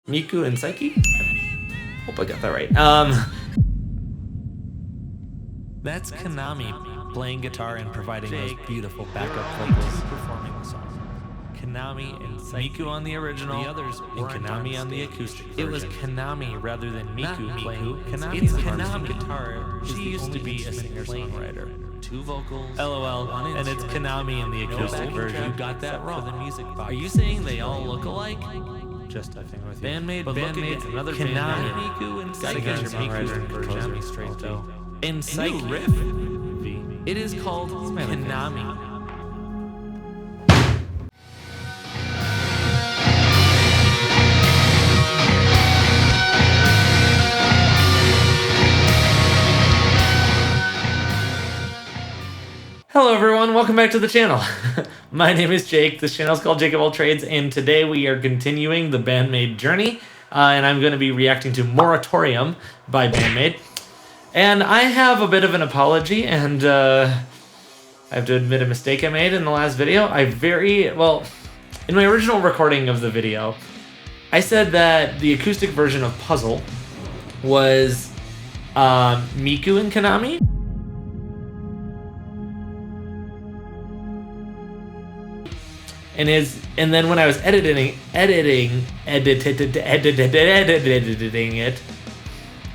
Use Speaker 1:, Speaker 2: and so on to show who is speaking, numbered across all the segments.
Speaker 1: Miku and Psyche? Hope I got that right.
Speaker 2: That's Konami playing guitar and providing those beautiful backup vocals performing the song. Konami and Miku on the original, the others and Konami on the acoustic version. It was Konami rather than Miku playing. Konami's Konami guitar. She used to be a singer-songwriter. 2 vocals. LOL. And it's Konami in the acoustic version. You got that wrong. For the music box. Are you saying they all look alike?
Speaker 1: Just effing with you.
Speaker 2: Band-Maid, Band-Maid, another Konami, Miku, and Psyche. Gotta get your Miku and Konami straight though. In Psyche, riff. It is called Konami.
Speaker 1: Hello everyone, welcome back to the channel. My name is Jake, this channel is called Jake of All Trades, and today we are continuing the Band-Maid journey, and I'm going to be reacting to Moratorium by Band-Maid. And I have a bit of an apology, and I have to admit a mistake I made in the last video. In my original recording of the video, I said that the acoustic version of Puzzle was Miku and Konami. And then when I was editing it,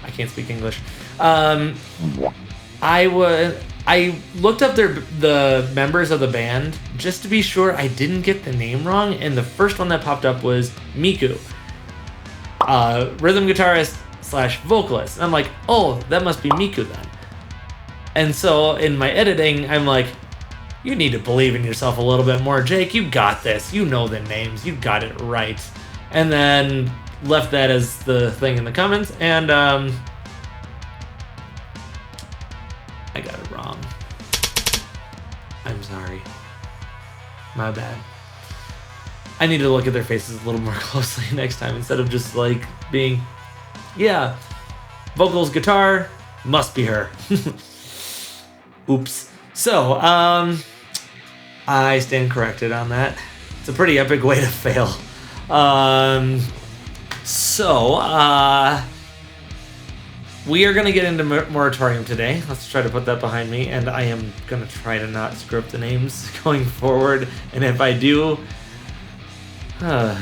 Speaker 1: I can't speak English. I looked up the members of the band just to be sure I didn't get the name wrong, and the first one that popped up was Miku, rhythm guitarist / vocalist. And I'm like, oh, that must be Miku then. And so in my editing, I'm like, you need to believe in yourself a little bit more, Jake. You got this. You know the names. You got it right. And then left that as the thing in the comments, and I got it wrong. I'm sorry. My bad. I need to look at their faces a little more closely next time instead of just like being, yeah, vocals, guitar, must be her. Oops. So, I stand corrected on that. It's a pretty epic way to fail. We are going to get into Moratorium today. Let's try to put that behind me, and I am going to try to not screw up the names going forward, and if I do... I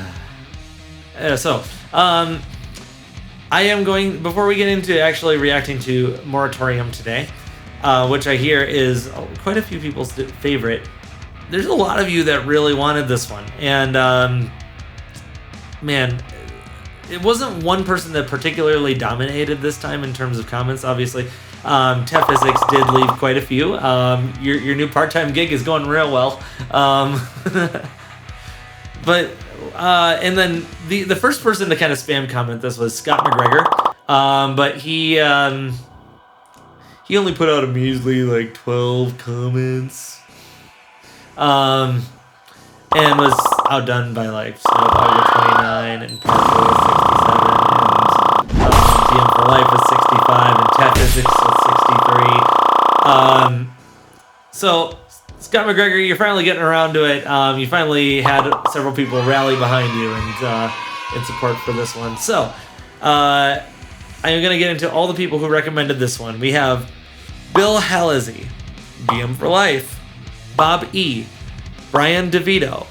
Speaker 1: am going, before we get into actually reacting to Moratorium today, which I hear is quite a few people's favorite, there's a lot of you that really wanted this one, and man, it wasn't one person that particularly dominated this time in terms of comments. Obviously, Tef Physics did leave quite a few. Your new part-time gig is going real well, and then the first person to kind of spam comment this was Scott McGregor, but he only put out a measly like 12 comments. And was outdone by like Snowdog with 29 and Parker with 67 and DM for Life with 65 and Tech Physics with 63. So Scott McGregor, you're finally getting around to it. You finally had several people rally behind you and in support for this one. So I am going to get into all the people who recommended this one. We have Bill Hallezy, DM for Life, Bob E., Brian DeVito,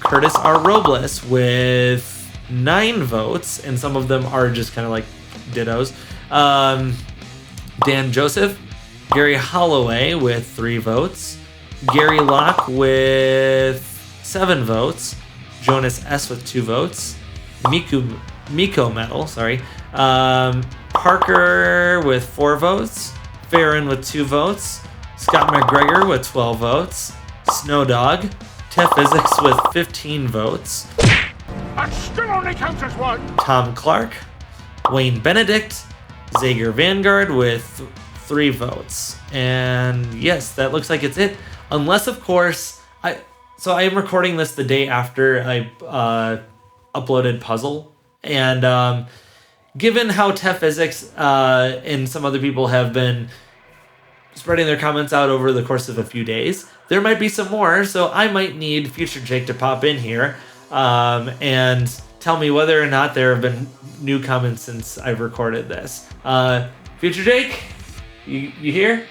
Speaker 1: Curtis R. Robles with 9 votes, and some of them are just kind of like dittos. Dan Joseph, Gary Holloway with 3 votes, Gary Locke with 7 votes, Jonas S. with 2 votes, Miko Metal, Parker with 4 votes, Farron with 2 votes, Scott McGregor with 12 votes, Snowdog, Tef Physics with 15 votes,
Speaker 3: That still only counts as one.
Speaker 1: Tom Clark, Wayne Benedict, Zager Vanguard with 3 votes. And yes, that looks like it's it. Unless, of course, I am recording this the day after I uploaded Puzzle. And given how Tef Physics and some other people have been spreading their comments out over the course of a few days, there might be some more, so I might need Future Jake to pop in here and tell me whether or not there have been new comments since I've recorded this. Future Jake, you here?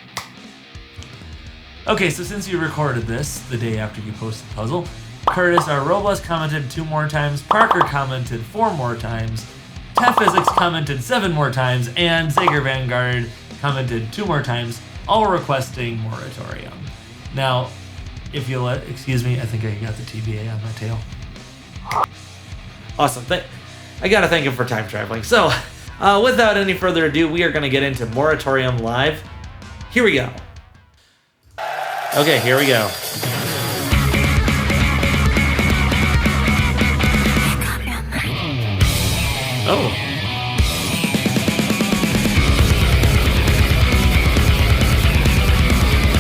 Speaker 2: Okay, so since you recorded this the day after you posted the puzzle, Curtis R. Robles commented 2 more times, Parker commented 4 more times, Tef Physics commented 7 more times, and Sager Vanguard commented 2 more times, all requesting Moratorium. Now, if you'll excuse me, I think I got the TBA on my tail.
Speaker 1: Awesome. I gotta thank him for time traveling. So, without any further ado, we are gonna get into Moratorium Live. Here we go. Okay, here we go. Oh.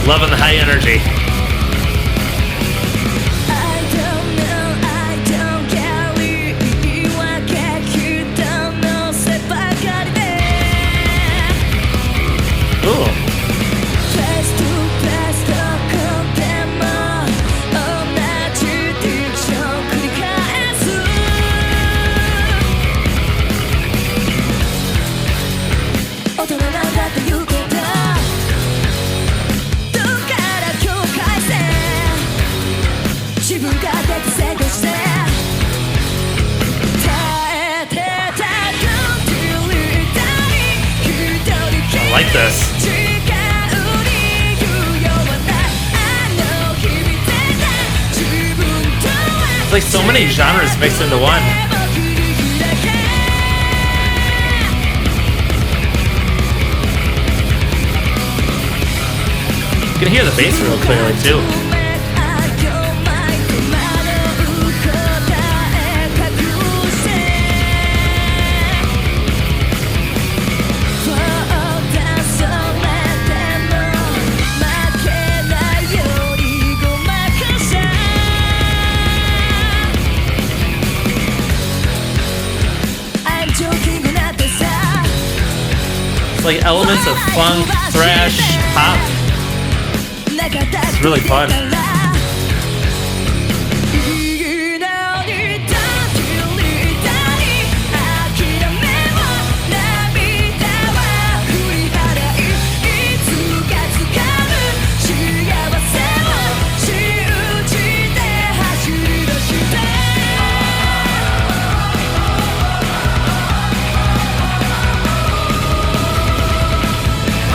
Speaker 1: Loving the high energy. Ooh. I like this. It's like so many genres mixed into one. You can hear the bass real clearly too. Like elements of funk, thrash, pop. It's really fun.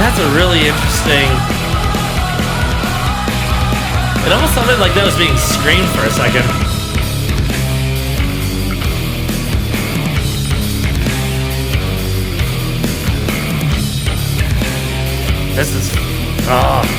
Speaker 1: That's a really interesting... It almost sounded like that was being screamed for a second. This is... Oh.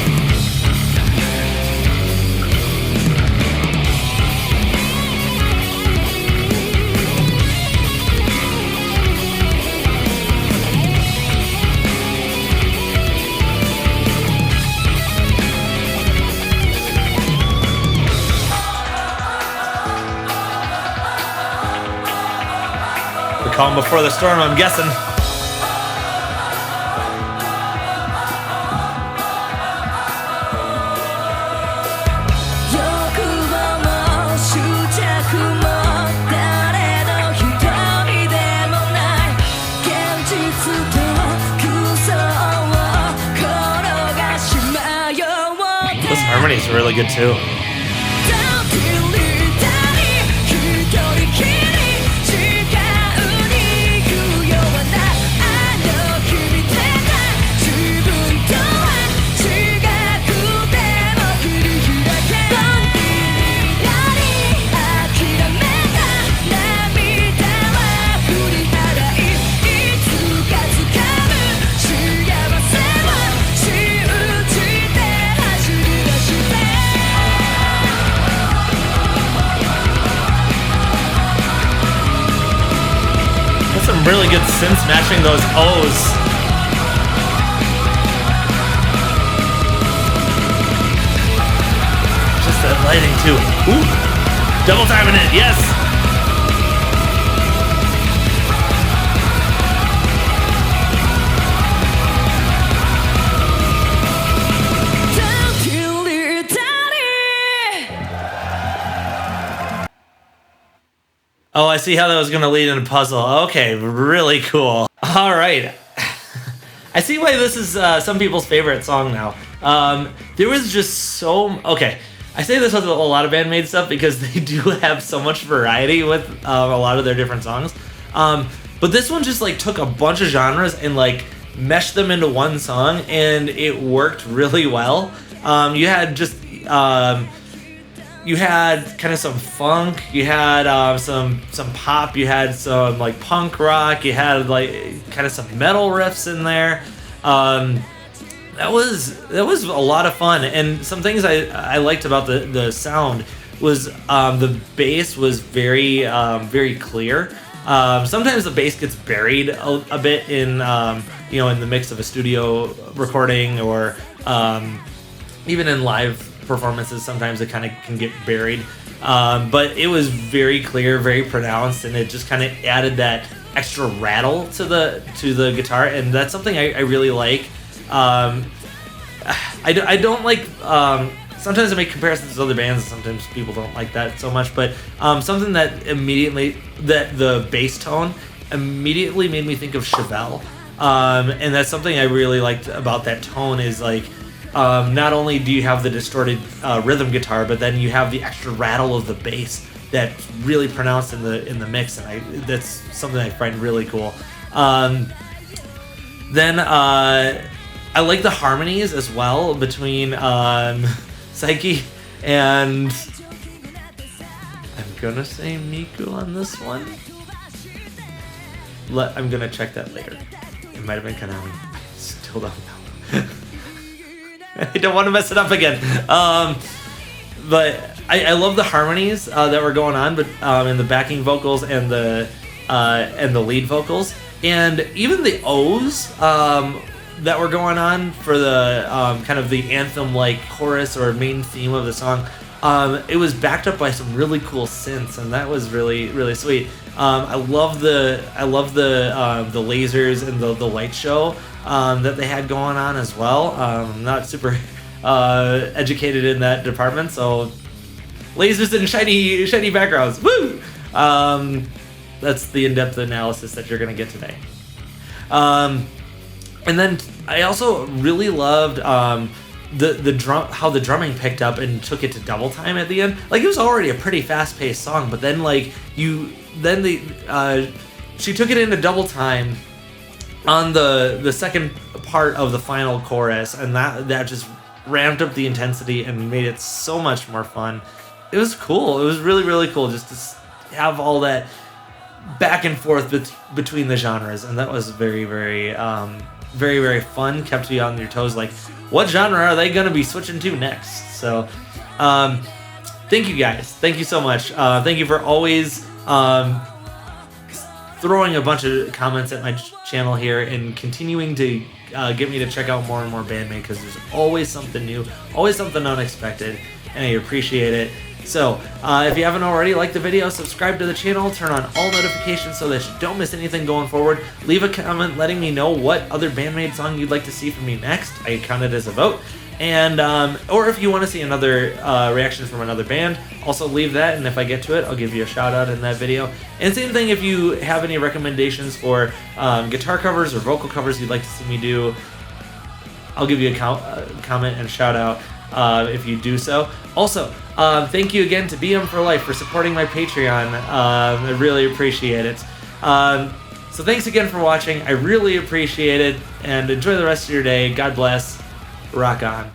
Speaker 1: The calm before the storm, I'm guessing. This harmony's really good too. Some really good synths matching those O's. Just that lighting too. Ooh. Double timing it, yes! Oh, I see how that was going to lead into puzzle. Okay, really cool. All right. I see why this is some people's favorite song now. There was just so... Okay, I say this with a lot of Band-Maid stuff because they do have so much variety with a lot of their different songs. But this one just like took a bunch of genres and like meshed them into one song, and it worked really well. You had just... you had kind of some funk, you had some pop, you had some like punk rock, you had like kind of some metal riffs in there. That was a lot of fun, and some things I liked about the sound was the bass was very very clear. Sometimes the bass gets buried a bit in in the mix of a studio recording, or even in live performances. Sometimes it kind of can get buried, but it was very clear, very pronounced, and it just kind of added that extra rattle to the guitar, and that's something I really like. I don't like. Sometimes I make comparisons to other bands, and sometimes people don't like that so much. But something that the bass tone immediately made me think of Chevelle, and that's something I really liked about that tone. Is like not only do you have the distorted rhythm guitar, but then you have the extra rattle of the bass that's really pronounced in the mix, and that's something I find really cool. Then I like the harmonies as well between Psyche and I'm gonna say Miku on this one. I'm gonna check that later. It might have been Konami. I still don't know. I don't want to mess it up again. But I love the harmonies that were going on, but in the backing vocals and the lead vocals, and even the O's that were going on for the kind of the anthem-like chorus or main theme of the song. It was backed up by some really cool synths, and that was really really sweet. I love the lasers and the light show that they had going on as well. I'm not super educated in that department, so lasers and shiny backgrounds. Woo! That's the in-depth analysis that you're gonna get today. And then I also really loved the drum, how the drumming picked up and took it to double time at the end. Like, it was already a pretty fast-paced song, but then she took it into double time on the second part of the final chorus, and that just ramped up the intensity and made it so much more fun. It was cool. It was really really cool just to have all that back and forth between the genres, and that was very very very fun. Kept you on your toes, like, what genre are they going to be switching to next? So thank you guys, thank you so much. Thank you for always throwing a bunch of comments at my channel here and continuing to get me to check out more and more Band-Maid, because there's always something new, always something unexpected, and I appreciate it. So, if you haven't already, like the video, subscribe to the channel, turn on all notifications so that you don't miss anything going forward. Leave a comment letting me know what other Band-Maid song you'd like to see from me next. I count it as a vote. And, or if you want to see another reaction from another band, also leave that, and if I get to it, I'll give you a shout out in that video. And same thing, if you have any recommendations for guitar covers or vocal covers you'd like to see me do, I'll give you a comment and shout out if you do so. Also, thank you again to BM for Life for supporting my Patreon. I really appreciate it. So thanks again for watching. I really appreciate it, and enjoy the rest of your day. God bless. Rock on.